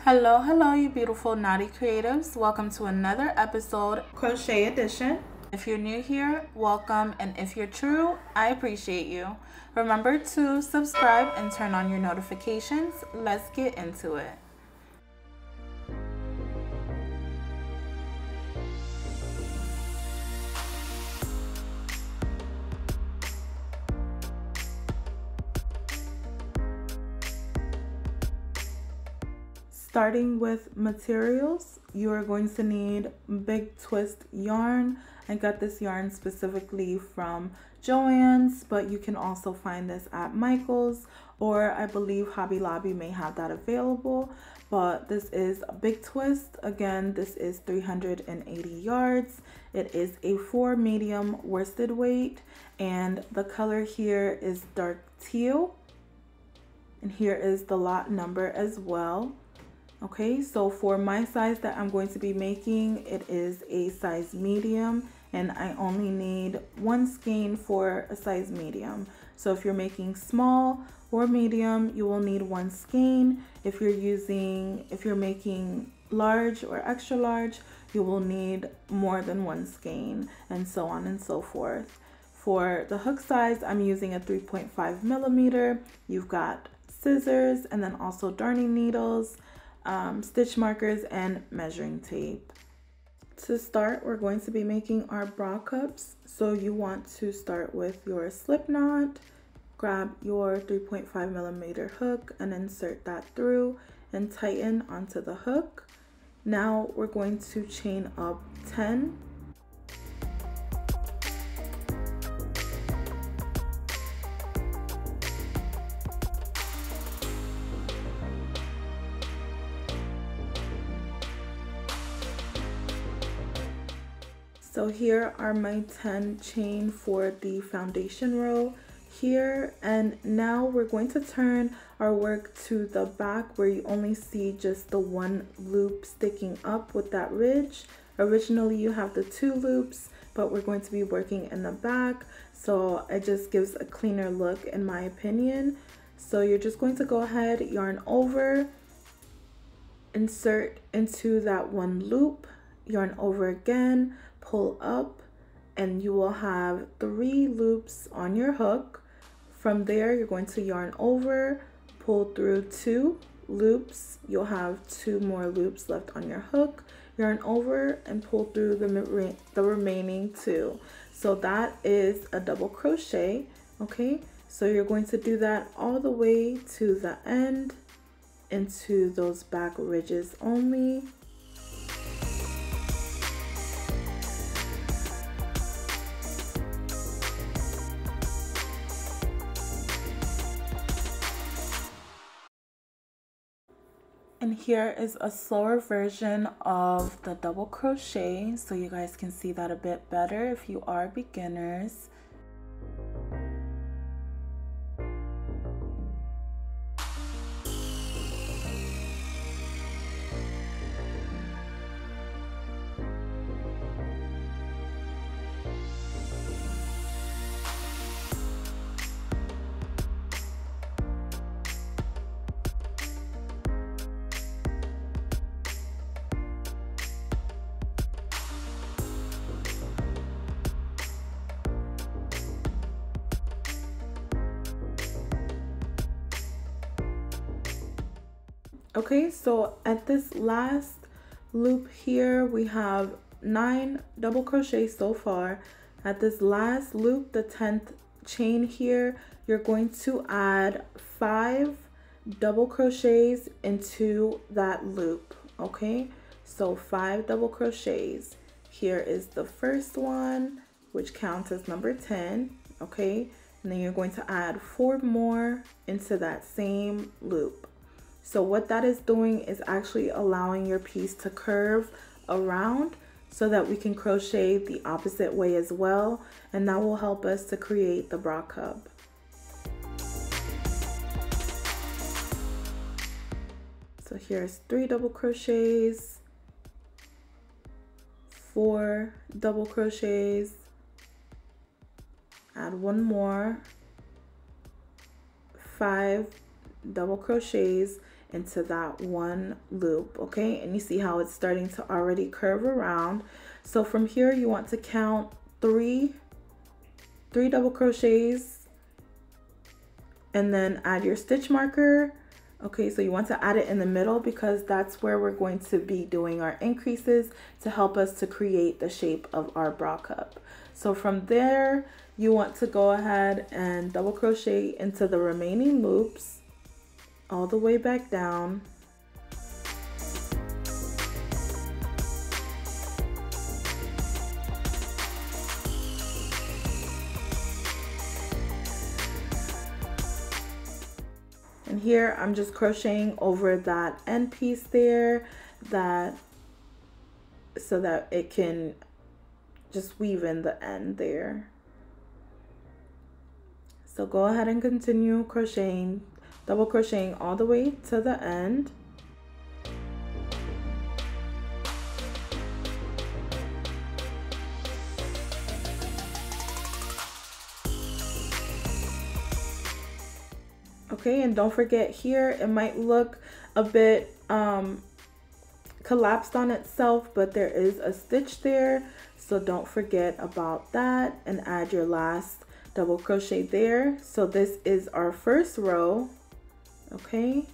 Hello, you beautiful Knotty creatives. Welcome to another episode, Crochet Edition. If you're new here, welcome, and if you're true, I appreciate you. Remember to subscribe and turn on your notifications. Let's get into it. Starting with materials, you are going to need big twist yarn. I got this yarn specifically from Joann's, but you can also find this at Michael's, or I believe Hobby Lobby may have that available. But this is a big twist. Again, this is 380 yards. It is a 4 medium worsted weight, and the color here is dark teal. And here is the lot number as well. Okay, so for my size that I'm going to be making, it is a size medium, and I only need one skein for a size medium. So if you're making small or medium, you will need one skein. If you're making large or extra large, you will need more than one skein, and so on and so forth. For the hook size, I'm using a 3.5 millimeter. You've got scissors and then also darning needles, stitch markers, and measuring tape. To start, we're going to be making our bra cups. So you want to start with your slip knot, grab your 3.5 millimeter hook and insert that through and tighten onto the hook. Now we're going to chain up 10. So here are my 10 chain for the foundation row here, and now we're going to turn our work to the back where you only see just the one loop sticking up with that ridge. Originally you have the 2 loops, but we're going to be working in the back, so it just gives a cleaner look in my opinion. So you're just going to go ahead, yarn over, insert into that one loop, yarn over again, pull up, and you will have 3 loops on your hook. From there, you're going to yarn over, pull through 2 loops. You'll have 2 more loops left on your hook. Yarn over and pull through the remaining 2. So that is a double crochet. Okay, so you're going to do that all the way to the end into those back ridges only. And here is a slower version of the double crochet, so you guys can see that a bit better if you are beginners. Okay, so at this last loop here, we have 9 double crochets so far. At this last loop, the 10th chain here, you're going to add 5 double crochets into that loop. Okay, so 5 double crochets. Here is the first one, which counts as number 10. Okay, and then you're going to add 4 more into that same loop. So what that is doing is actually allowing your piece to curve around so that we can crochet the opposite way as well, and that will help us to create the bra cup. So here's 3 double crochets, 4 double crochets, add 1 more, 5 double crochets. into that one loop, okay? And you see how it's starting to already curve around. So from here you want to count three double crochets and then add your stitch marker. Okay, so you want to add it in the middle because that's where we're going to be doing our increases to help us to create the shape of our bra cup. So from there, you want to go ahead and double crochet into the remaining loops all the way back down. And here I'm just crocheting over that end piece there, so that it can just weave in the end there. So go ahead and continue crocheting, double crocheting all the way to the end. Okay, and don't forget here, it might look a bit collapsed on itself, but there is a stitch there, so don't forget about that and add your last double crochet there. So this is our first row. Okay,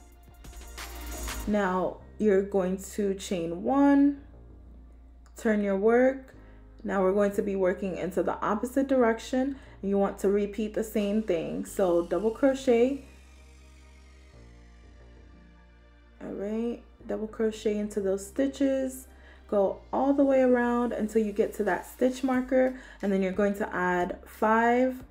now you're going to chain one, turn your work. Now we're going to be working into the opposite direction, and you want to repeat the same thing. So double crochet, all right, double crochet into those stitches, go all the way around until you get to that stitch marker, and then you're going to add 5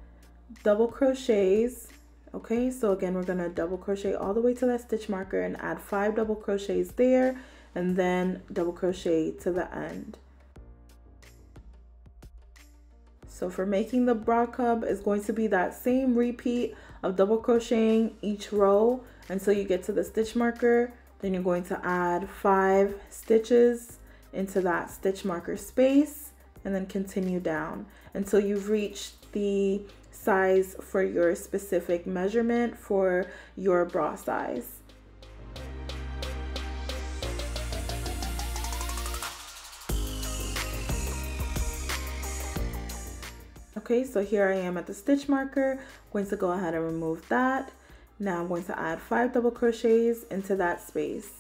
double crochets. Okay, so again, we're going to double crochet all the way to that stitch marker and add 5 double crochets there, and then double crochet to the end. So for making the bra cup, is going to be that same repeat of double crocheting each row until you get to the stitch marker. Then you're going to add 5 stitches into that stitch marker space, and then continue down until you've reached the size for your specific measurement for your bra size. Okay, so here I am at the stitch marker. I'm going to go ahead and remove that. Now I'm going to add 5 double crochets into that space.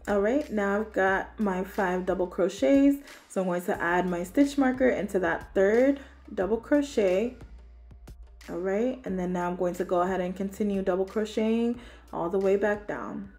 All right, now I've got my 5 double crochets, so I'm going to add my stitch marker into that 3rd double crochet. All right, and then now I'm going to go ahead and continue double crocheting all the way back down.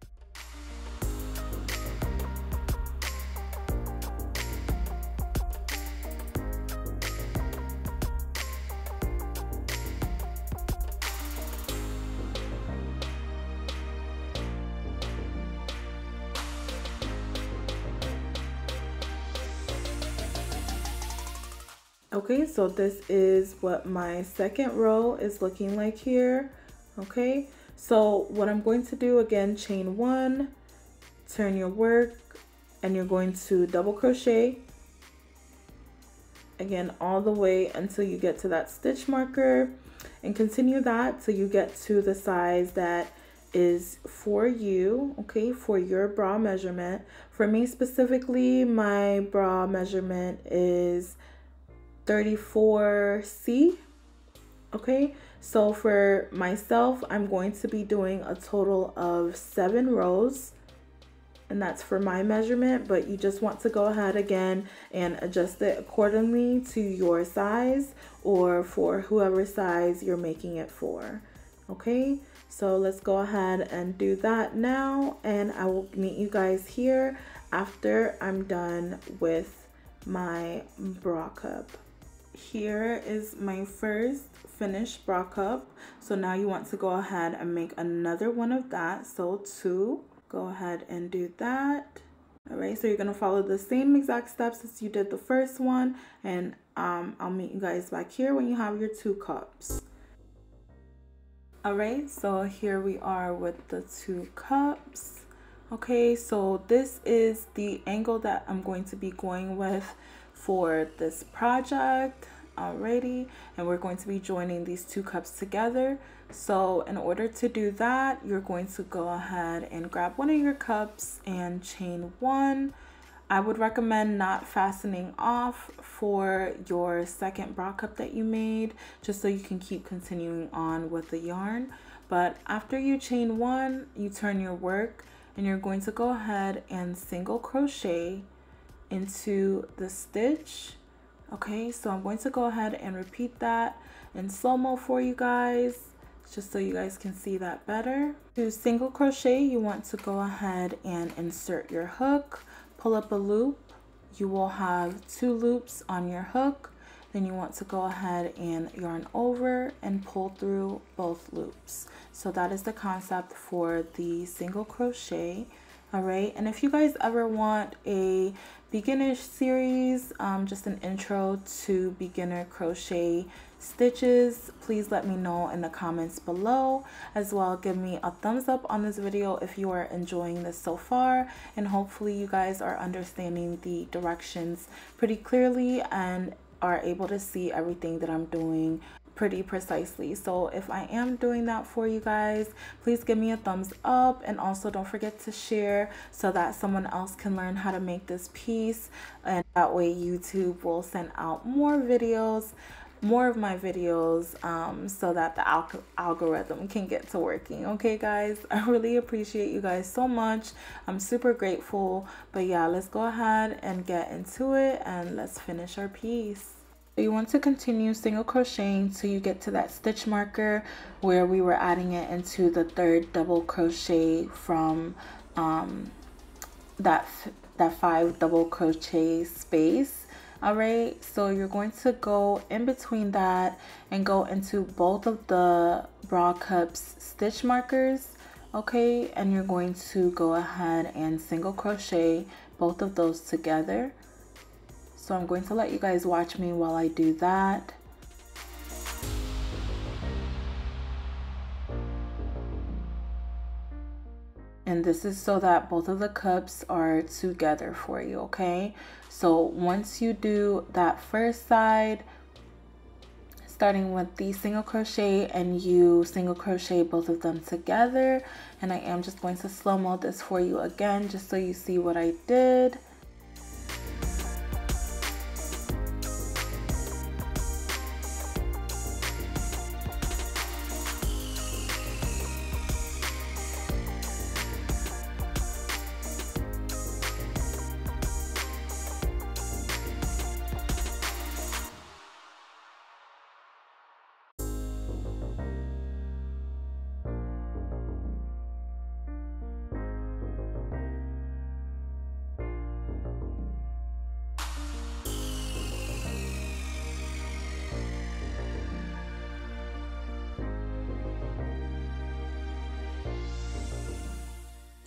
Okay, so this is what my second row is looking like here. Okay, so what I'm going to do, again, chain 1, turn your work, and you're going to double crochet again all the way until you get to that stitch marker, and continue that till you get to the size that is for you, okay, for your bra measurement. For me specifically, my bra measurement is 34C. Okay, so for myself, I'm going to be doing a total of 7 rows, and that's for my measurement, but you just want to go ahead again and adjust it accordingly to your size or for whoever size you're making it for. Okay, so let's go ahead and do that now, and I will meet you guys here after I'm done with my bra cup. Here is my first finished bra cup. So now you want to go ahead and make another one of that. So 2, go ahead and do that. All right, so you're gonna follow the same exact steps as you did the first one, and I'll meet you guys back here when you have your 2 cups. All right, so here we are with the 2 cups. Okay, so this is the angle that I'm going to be going with for this project. Alrighty, and we're going to be joining these 2 cups together. So in order to do that, you're going to go ahead and grab one of your cups and chain 1. I would recommend not fastening off for your second bra cup that you made, just so you can keep continuing on with the yarn. But after you chain 1, you turn your work and you're going to go ahead and single crochet into the stitch. Okay, so I'm going to go ahead and repeat that in slow-mo for you guys, just so you guys can see that better. To single crochet, you want to go ahead and insert your hook, pull up a loop. You will have 2 loops on your hook. Then you want to go ahead and yarn over and pull through both loops. So that is the concept for the single crochet. All right, and if you guys ever want a beginnish series, just an intro to beginner crochet stitches, please let me know in the comments below. As well, give me a thumbs up on this video if you are enjoying this so far, and hopefully you guys are understanding the directions pretty clearly and are able to see everything that I'm doing pretty precisely. So if I am doing that for you guys, please give me a thumbs up, and also don't forget to share so that someone else can learn how to make this piece, and that way YouTube will send out more videos, more of my videos, so that the algorithm can get to working. Okay guys, I really appreciate you guys so much. I'm super grateful. But yeah, let's go ahead and get into it and let's finish our piece. You want to continue single crocheting till you get to that stitch marker where we were adding it into the 3rd double crochet from that 5 double crochet space. All right, so you're going to go in between that and go into both of the bra cups stitch markers. Okay, and you're going to go ahead and single crochet both of those together. So I'm going to let you guys watch me while I do that. And this is so that both of the cups are together for you, okay? So once you do that first side, starting with the single crochet, and you single crochet both of them together, and I am just going to slow-mo this for you again, just so you see what I did.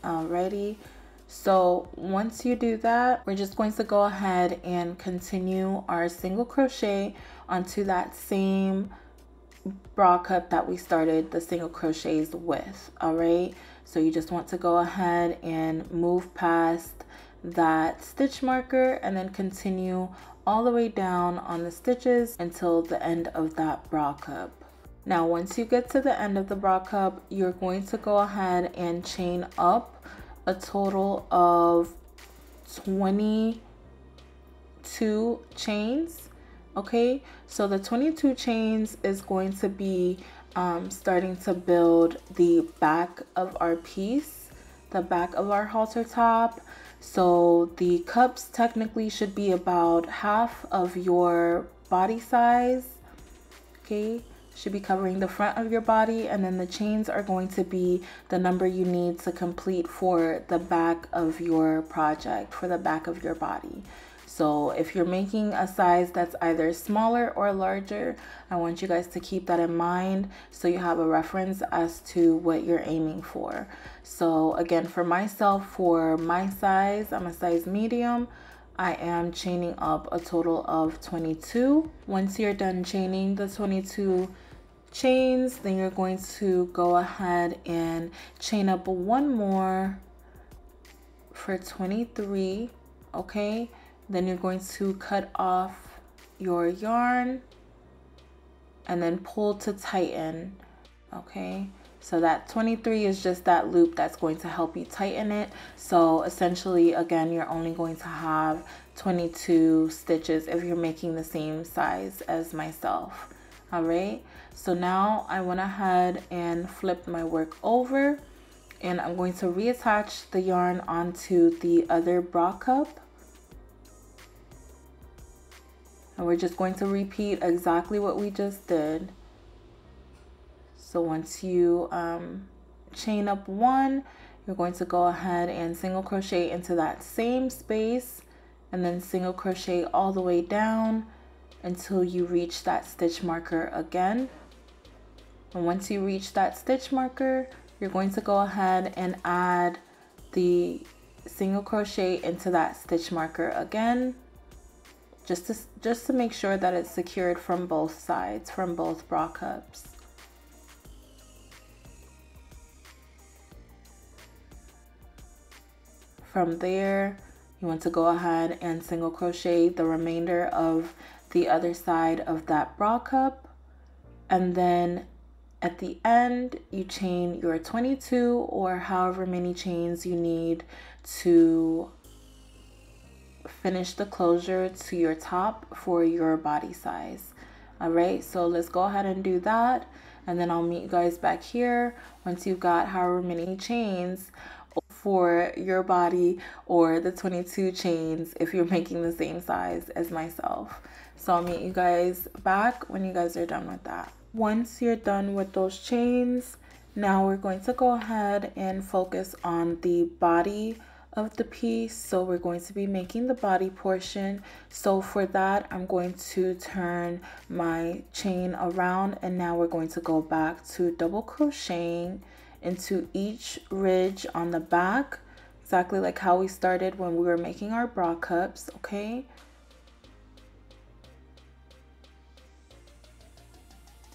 Alrighty, so once you do that, we're just going to go ahead and continue our single crochet onto that same bra cup that we started the single crochets with. All right, so you just want to go ahead and move past that stitch marker and then continue all the way down on the stitches until the end of that bra cup. Now once you get to the end of the bra cup, you're going to go ahead and chain up a total of 22 chains. Okay, so the 22 chains is going to be starting to build the back of our piece, the back of our halter top. So the cups technically should be about half of your body size. Okay, should be covering the front of your body, and then the chains are going to be the number you need to complete for the back of your project, for the back of your body. So if you're making a size that's either smaller or larger, I want you guys to keep that in mind so you have a reference as to what you're aiming for. So again, for myself, for my size, I'm a size medium. I am chaining up a total of 22. Once you're done chaining the 22 chains. Then you're going to go ahead and chain up one more for 23. Okay, then you're going to cut off your yarn and then pull to tighten. Okay, so that 23 is just that loop that's going to help you tighten it. So essentially, again, you're only going to have 22 stitches if you're making the same size as myself. All right, so now I went ahead and flipped my work over, and I'm going to reattach the yarn onto the other bra cup. And we're just going to repeat exactly what we just did. So once you chain up one, you're going to go ahead and single crochet into that same space, and then single crochet all the way down until you reach that stitch marker again. And once you reach that stitch marker, you're going to go ahead and add the single crochet into that stitch marker again, just to make sure that it's secured from both sides, from both bra cups. From there, you want to go ahead and single crochet the remainder of the other side of that bra cup, and then at the end you chain your 22 or however many chains you need to finish the closure to your top for your body size. All right, so let's go ahead and do that, and then I'll meet you guys back here once you've got however many chains for your body, or the 22 chains if you're making the same size as myself. So I'll meet you guys back when you guys are done with that. Once you're done with those chains, now we're going to go ahead and focus on the body of the piece. So we're going to be making the body portion. So for that, I'm going to turn my chain around, and now we're going to go back to double crocheting into each ridge on the back, exactly like how we started when we were making our bra cups. Okay,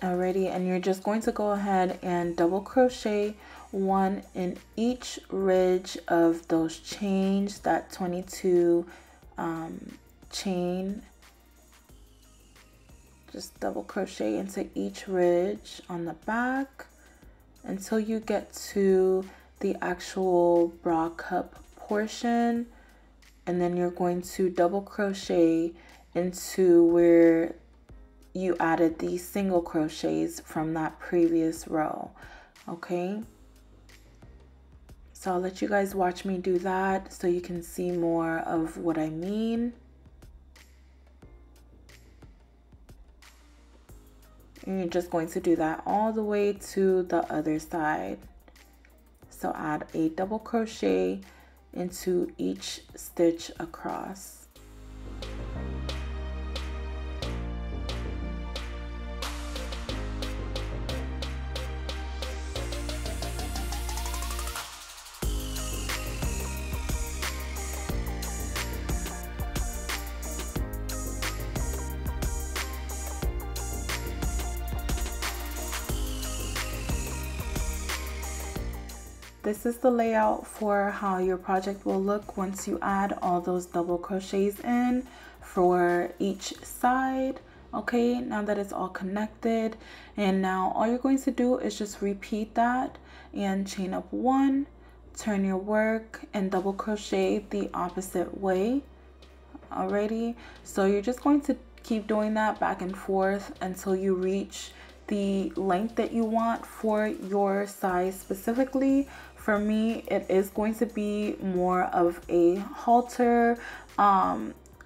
alrighty, and you're just going to go ahead and double crochet one in each ridge of those chains, that 22 chain. Just double crochet into each ridge on the back until you get to the actual bra cup portion, and then you're going to double crochet into where you added the single crochets from that previous row. Okay, so I'll let you guys watch me do that so you can see more of what I mean. And you're just going to do that all the way to the other side. So add a double crochet into each stitch across. This is the layout for how your project will look once you add all those double crochets in for each side. Okay, now that it's all connected, and now all you're going to do is just repeat that and chain up one, turn your work, and double crochet the opposite way. Alrighty, so you're just going to keep doing that back and forth until you reach the length that you want for your size specifically. For me, it is going to be more of a halter,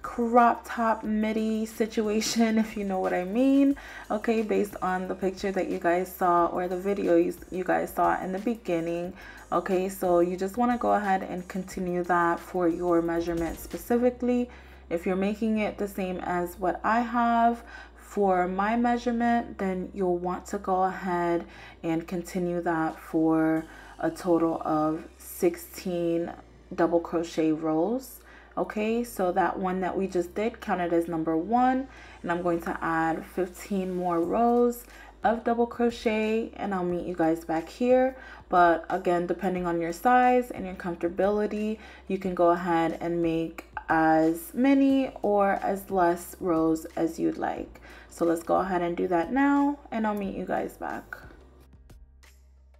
crop top midi situation, if you know what I mean. Okay, based on the picture that you guys saw, or the video you guys saw in the beginning. Okay, so you just want to go ahead and continue that for your measurement specifically. If you're making it the same as what I have for my measurement, then you'll want to go ahead and continue that for a total of 16 double crochet rows. Okay, so that one that we just did counted as number 1, and I'm going to add 15 more rows of double crochet, and I'll meet you guys back here. But again, depending on your size and your comfortability, you can go ahead and make as many or as less rows as you'd like. So let's go ahead and do that now, and I'll meet you guys back.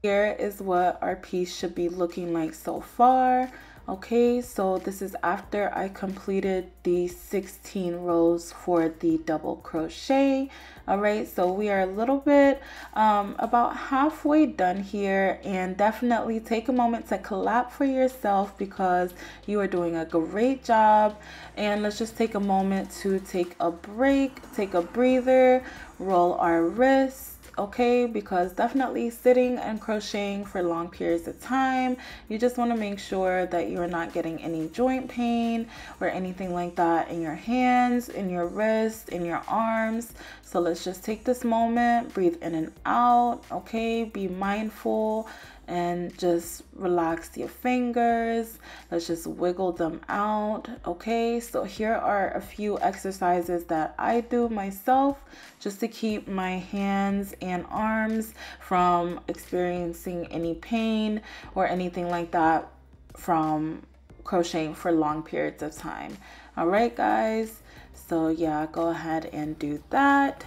Here is what our piece should be looking like so far. Okay, so this is after I completed the 16 rows for the double crochet. All right, so we are a little bit about halfway done here, and definitely take a moment to clap for yourself because you are doing a great job. And let's just take a moment to take a break, take a breather, roll our wrists. Okay, because definitely sitting and crocheting for long periods of time, you just want to make sure that you're not getting any joint pain or anything like that in your hands, in your wrists, in your arms. So let's just take this moment, breathe in and out. Okay, be mindful and just relax your fingers. Let's just wiggle them out. Okay, so here are a few exercises that I do myself just to keep my hands and arms from experiencing any pain or anything like that from crocheting for long periods of time. All right, guys, so yeah, go ahead and do that.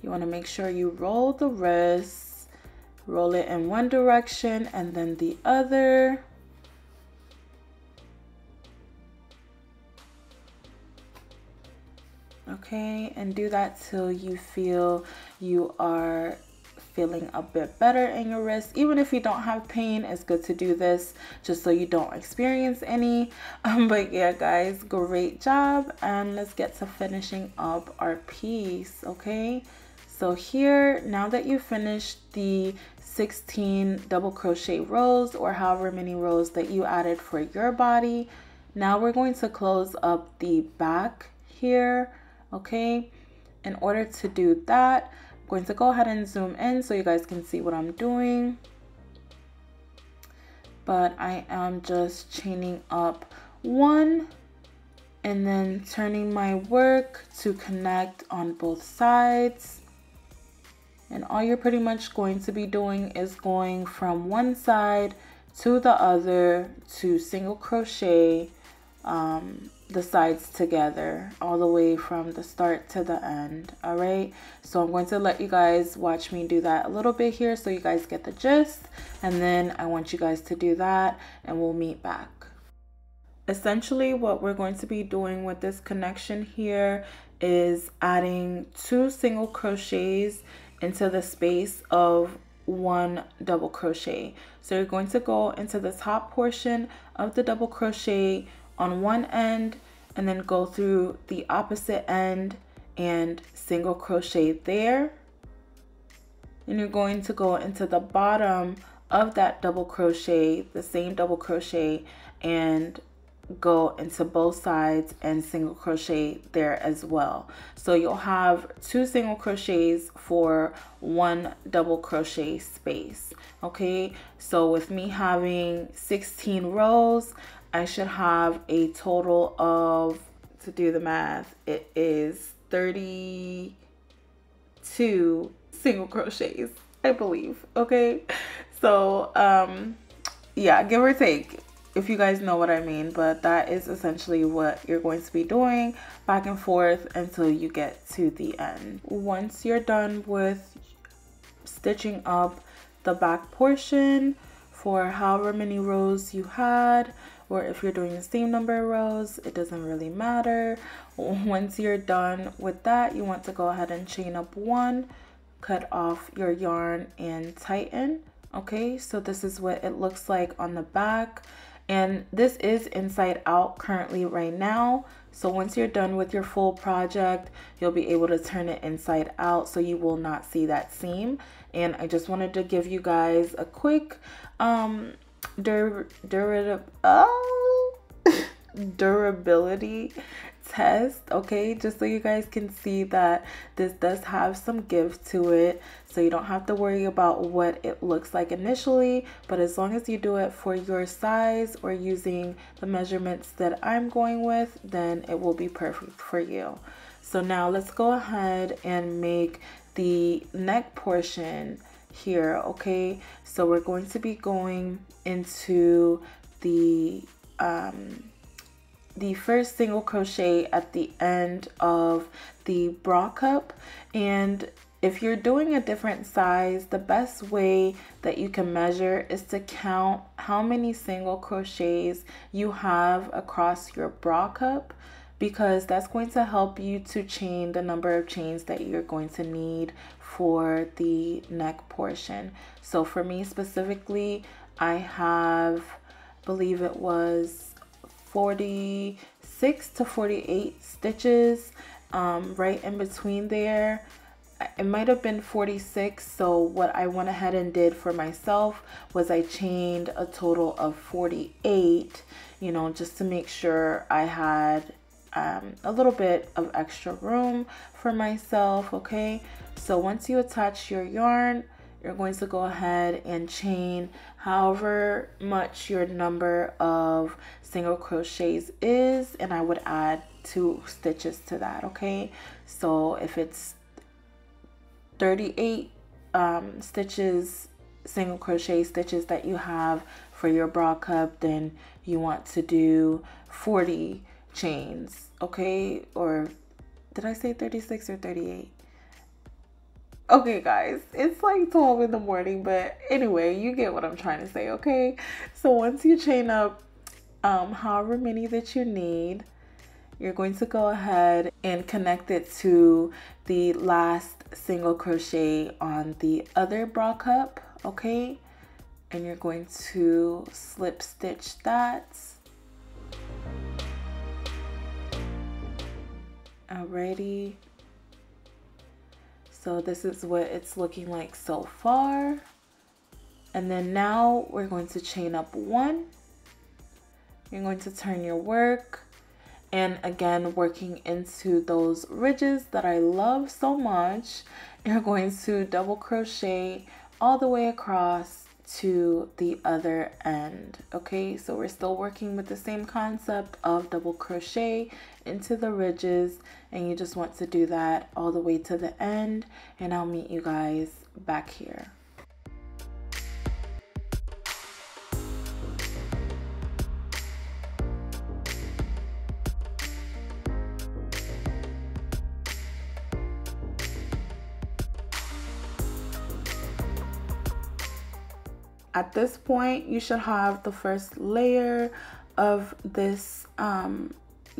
You want to make sure you roll the wrists. Roll it in one direction and then the other. Okay, and do that till you feel you are feeling a bit better in your wrist. Even if you don't have pain, it's good to do this just so you don't experience any. But yeah, guys, great job. And let's get to finishing up our piece. Okay, so here, now that you've finished the 16 double crochet rows or however many rows that you added for your body, now we're going to close up the back here. Okay, in order to do that, I'm going to go ahead and zoom in so you guys can see what I'm doing. But I am just chaining up one and then turning my work to connect on both sides. And all you're pretty much going to be doing is going from one side to the other to single crochet the sides together all the way from the start to the end. All right, so I'm going to let you guys watch me do that a little bit here so you guys get the gist, and then I want you guys to do that and we'll meet back. Essentially, what we're going to be doing with this connection here is adding 2 single crochets into the space of 1 double crochet. So you're going to go into the top portion of the double crochet on one end and then go through the opposite end and single crochet there. And you're going to go into the bottom of that double crochet, the same double crochet, and go into both sides and single crochet there as well. So you'll have 2 single crochets for 1 double crochet space. Okay, so with me having 16 rows, I should have a total of, to do the math, it is 32 single crochets, I believe. Okay, so yeah, give or take, if you guys know what I mean. But that is essentially what you're going to be doing back and forth until you get to the end. Once you're done with stitching up the back portion for however many rows you had, or if you're doing the same number of rows, it doesn't really matter. Once you're done with that, you want to go ahead and chain up 1, cut off your yarn and tighten. Okay, so this is what it looks like on the back, and this is inside out currently right now. So once you're done with your full project, you'll be able to turn it inside out so you will not see that seam. And I just wanted to give you guys a quick durability test, okay, just so you guys can see that this does have some give to it, so you don't have to worry about what it looks like initially. But as long as you do it for your size or using the measurements that I'm going with, then it will be perfect for you. So now let's go ahead and make the neck portion here. Okay, so we're going to be going into the first single crochet at the end of the bra cup. And if you're doing a different size, the best way that you can measure is to count how many single crochets you have across your bra cup, because that's going to help you to chain the number of chains that you're going to need for the neck portion. So for me specifically, I have, I believe it was 46 to 48 stitches right in between there. It might have been 46. So what I went ahead and did for myself was I chained a total of 48, you know, just to make sure I had a little bit of extra room for myself. Okay, so once you attach your yarn, you're going to go ahead and chain however much your number of single crochets is, and I would add 2 stitches to that. Okay, so if it's 38 stitches, single crochet stitches that you have for your bra cup, then you want to do 40 chains. Okay, or did I say 36 or 38? Okay guys, it's like 12 in the morning, but anyway, you get what I'm trying to say. Okay, so once you chain up however many that you need, you're going to go ahead and connect it to the last single crochet on the other bra cup. Okay, and you're going to slip stitch that. Alrighty, so this is what it's looking like so far. And then now we're going to chain up 1. You're going to turn your work, and again, working into those ridges that I love so much, you're going to double crochet all the way across to the other end. Okay, so we're still working with the same concept of double crochet into the ridges, and you just want to do that all the way to the end, and I'll meet you guys back here. At this point, you should have the first layer of this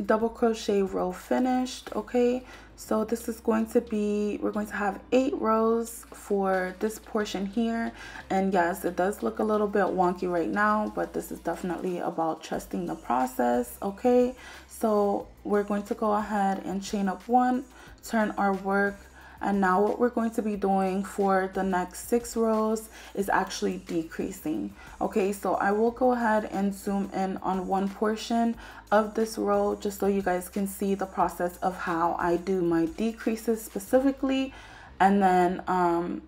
double crochet row finished. Okay, so this is going to be, we're going to have 8 rows for this portion here. And yes, it does look a little bit wonky right now, but this is definitely about trusting the process. Okay, so we're going to go ahead and chain up 1, turn our work. And now what we're going to be doing for the next 6 rows is actually decreasing. Okay, so I will go ahead and zoom in on one portion of this row just so you guys can see the process of how I do my decreases specifically. And then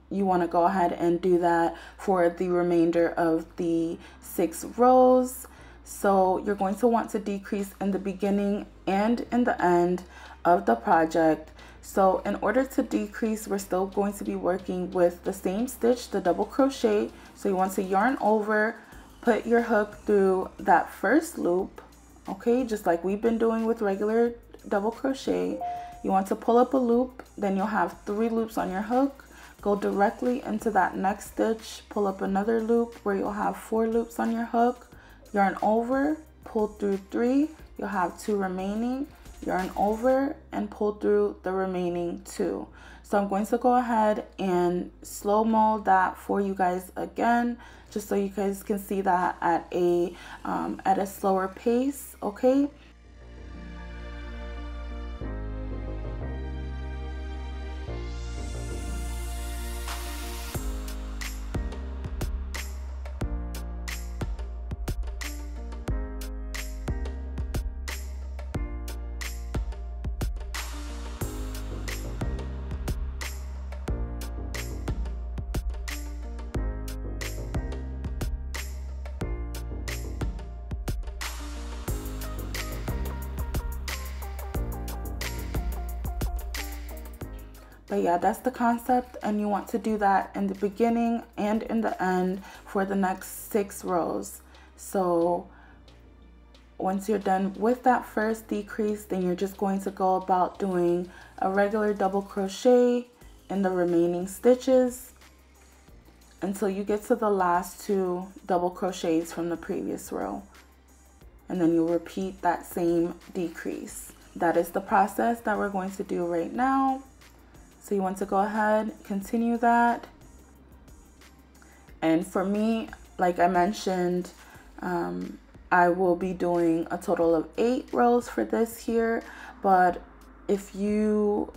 you want to go ahead and do that for the remainder of the 6 rows. So you're going to want to decrease in the beginning and in the end of the project. So in order to decrease, we're still going to be working with the same stitch, the double crochet. So you want to yarn over, put your hook through that first loop, okay, just like we've been doing with regular double crochet. You want to pull up a loop, then you'll have 3 loops on your hook. Go directly into that next stitch, pull up another loop where you'll have 4 loops on your hook, yarn over, pull through 3, you'll have 2 remaining, yarn over and pull through the remaining 2. So I'm going to go ahead and slow-mo that for you guys again, just so you guys can see that at a slower pace. Okay. But yeah, that's the concept, and you want to do that in the beginning and in the end for the next 6 rows. So once you're done with that first decrease, then you're just going to go about doing a regular double crochet in the remaining stitches until you get to the last 2 double crochets from the previous row. And then you'll repeat that same decrease. That is the process that we're going to do right now. So you want to go ahead, continue that. And for me, like I mentioned, I will be doing a total of 8 rows for this here. But if you,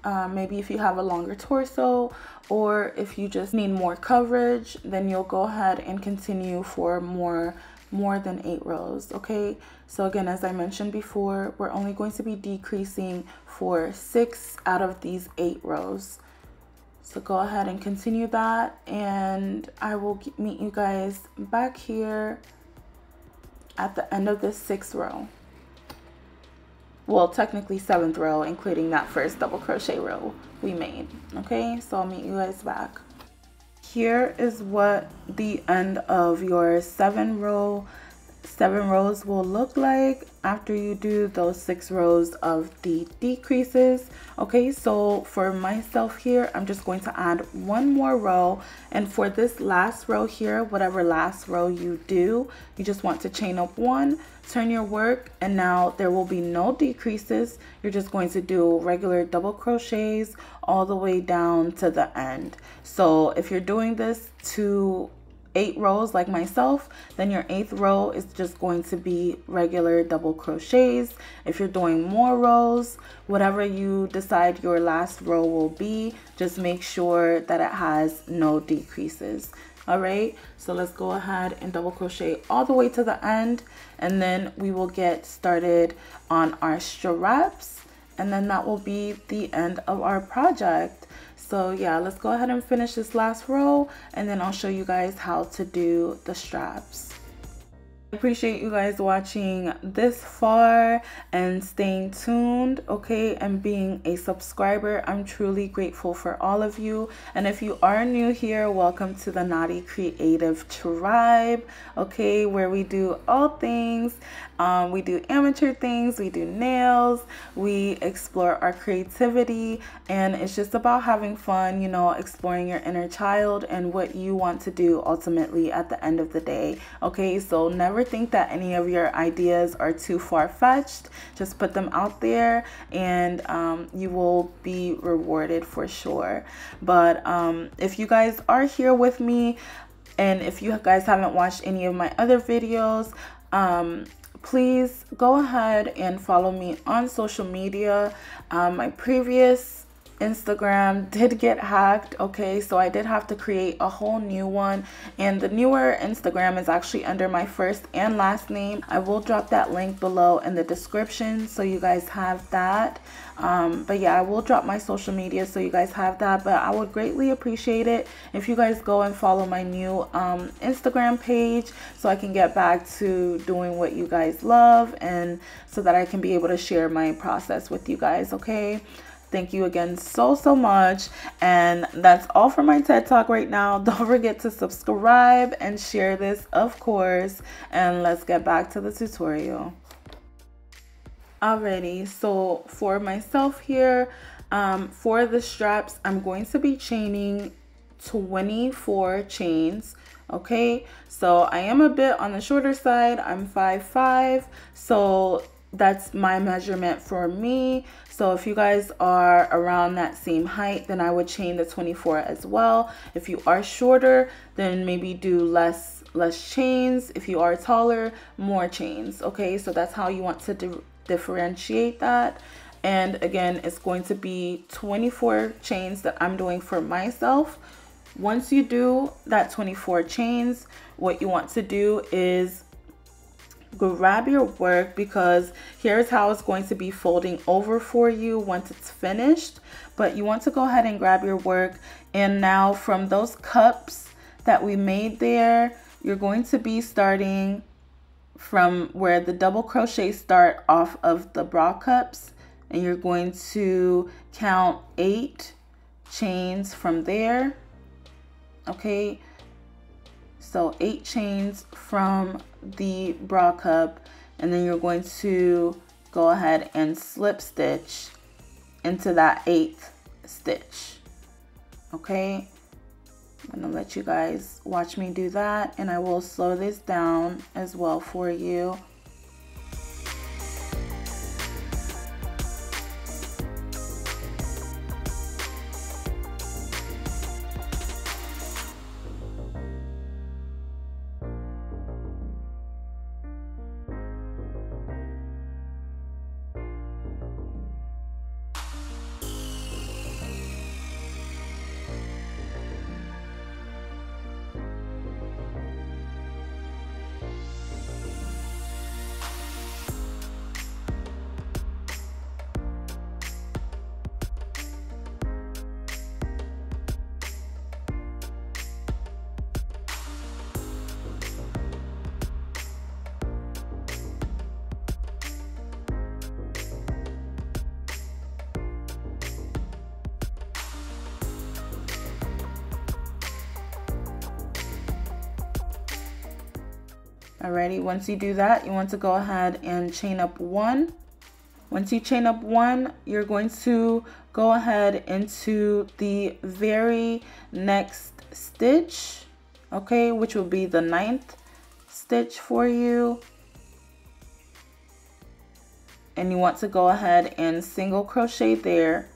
maybe if you have a longer torso, or if you just need more coverage, then you'll go ahead and continue for more than 8 rows. Okay, so again, as I mentioned before, we're only going to be decreasing for 6 out of these 8 rows. So go ahead and continue that, and I will meet you guys back here at the end of this 6th row. Well, technically 7th row, including that first double crochet row we made. Okay, so I'll meet you guys back. Here is what the end of your 7 rows will look like after you do those 6 rows of the decreases. Okay, so for myself here, I'm just going to add 1 more row, and for this last row here, whatever last row you do, you just want to chain up 1, turn your work, and now there will be no decreases. You're just going to do regular double crochets all the way down to the end. So if you're doing this to 8 rows like myself, then your 8th row is just going to be regular double crochets. If you're doing more rows, whatever you decide your last row will be, just make sure that it has no decreases. All right, so let's go ahead and double crochet all the way to the end, and then we will get started on our straps, and then that will be the end of our project. So yeah, let's go ahead and finish this last row, and then I'll show you guys how to do the straps. I appreciate you guys watching this far and staying tuned, okay, and being a subscriber. I'm truly grateful for all of you. And if you are new here, welcome to the Knotty Creative Tribe, okay, where we do all things. We do amateur things, we do nails, we explore our creativity, and it's just about having fun, you know, exploring your inner child and what you want to do ultimately at the end of the day. Okay, so never think that any of your ideas are too far-fetched. Just put them out there, and you will be rewarded for sure. But if you guys are here with me, and if you guys haven't watched any of my other videos, please go ahead and follow me on social media. My previous Instagram did get hacked, okay, so I did have to create a whole new one, and the newer Instagram is actually under my first and last name. I will drop that link below in the description so you guys have that. But yeah, I will drop my social media so you guys have that, but I would greatly appreciate it if you guys go and follow my new Instagram page so I can get back to doing what you guys love, and so that I can be able to share my process with you guys. Okay, thank you again so much, and that's all for my TED Talk right now. Don't forget to subscribe and share this, of course, and let's get back to the tutorial. Alrighty, so for myself here, for the straps, I'm going to be chaining 24 chains. Okay, so I am a bit on the shorter side. I'm 5'5", so that's my measurement for me. So if you guys are around that same height, then I would chain the 24 as well. If you are shorter, then maybe do less chains. If you are taller, more chains. Okay, so that's how you want to differentiate that. And again, it's going to be 24 chains that I'm doing for myself. Once you do that 24 chains, what you want to do is grab your work, because here's how it's going to be folding over for you once it's finished. But you want to go ahead and grab your work, and now from those cups that we made there, you're going to be starting from where the double crochet start off of the bra cups, and you're going to count 8 chains from there. Okay, so 8 chains from the bra cup, and then you're going to go ahead and slip stitch into that 8th stitch. Okay, I'm gonna let you guys watch me do that, and I will slow this down as well for you. Alrighty, once you do that, you want to go ahead and chain up 1. Once you chain up 1, you're going to go ahead into the very next stitch, okay, which will be the 9th stitch for you. And you want to go ahead and single crochet there,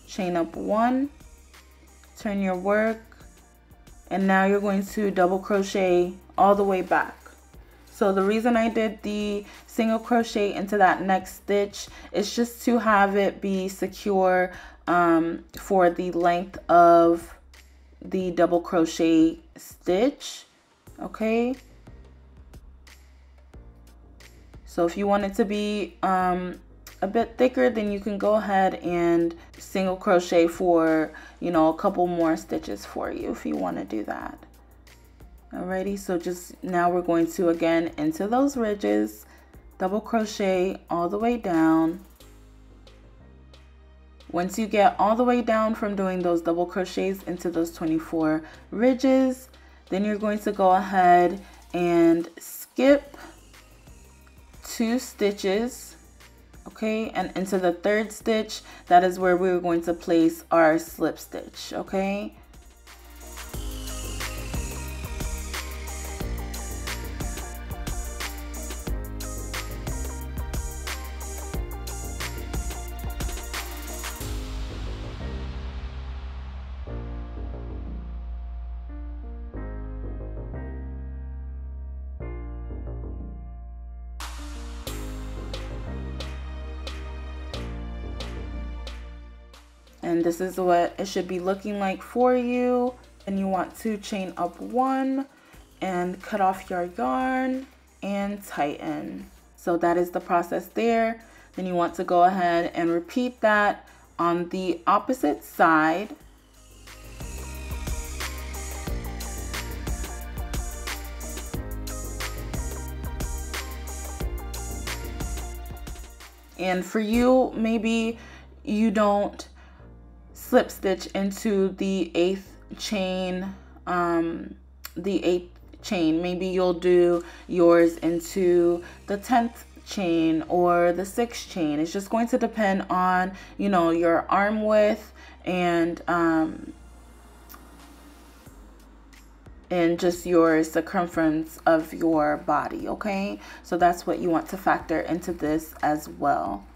chain up 1, turn your work, and now you're going to double crochet all the way back. So the reason I did the single crochet into that next stitch is just to have it be secure for the length of the double crochet stitch. Okay, so if you want it to be a bit thicker, then you can go ahead and single crochet for, you know, a couple more stitches for you if you want to do that. Alrighty, so just now we're going to again into those ridges, double crochet all the way down. Once you get all the way down from doing those double crochets into those 24 ridges, then you're going to go ahead and skip 2 stitches. Okay, and into the 3rd stitch, that is where we're going to place our slip stitch. Okay, and this is what it should be looking like for you. And you want to chain up 1 and cut off your yarn and tighten. So that is the process there. Then you want to go ahead and repeat that on the opposite side. And for you, maybe you don't slip stitch into the 8th chain, maybe you'll do yours into the 10th chain or the 6th chain. It's just going to depend on, you know, your arm width and just your circumference of your body. Okay, so that's what you want to factor into this as well.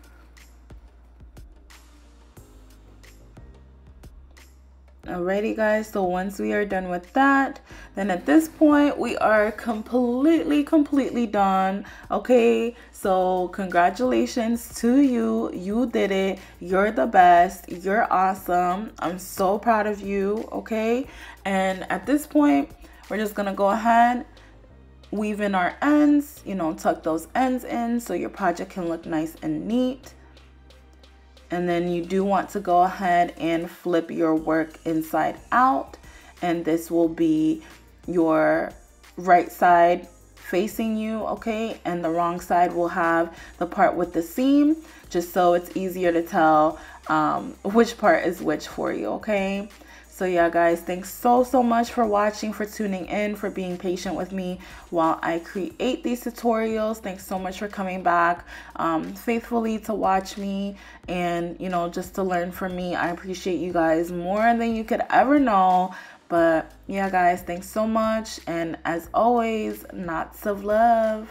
Alrighty guys, so once we are done with that, then at this point we are completely done. Okay, so congratulations to you. You did it. You're the best. You're awesome. I'm so proud of you. Okay, and at this point we're just gonna go ahead, weave in our ends, you know, tuck those ends in so your project can look nice and neat. And then you do want to go ahead and flip your work inside out, and this will be your right side facing you, okay, and the wrong side will have the part with the seam, just so it's easier to tell which part is which for you, okay? So yeah, guys, thanks so much for watching, for tuning in, for being patient with me while I create these tutorials. Thanks so much for coming back faithfully to watch me and, you know, just to learn from me. I appreciate you guys more than you could ever know. But yeah, guys, thanks so much. And as always, knots of love.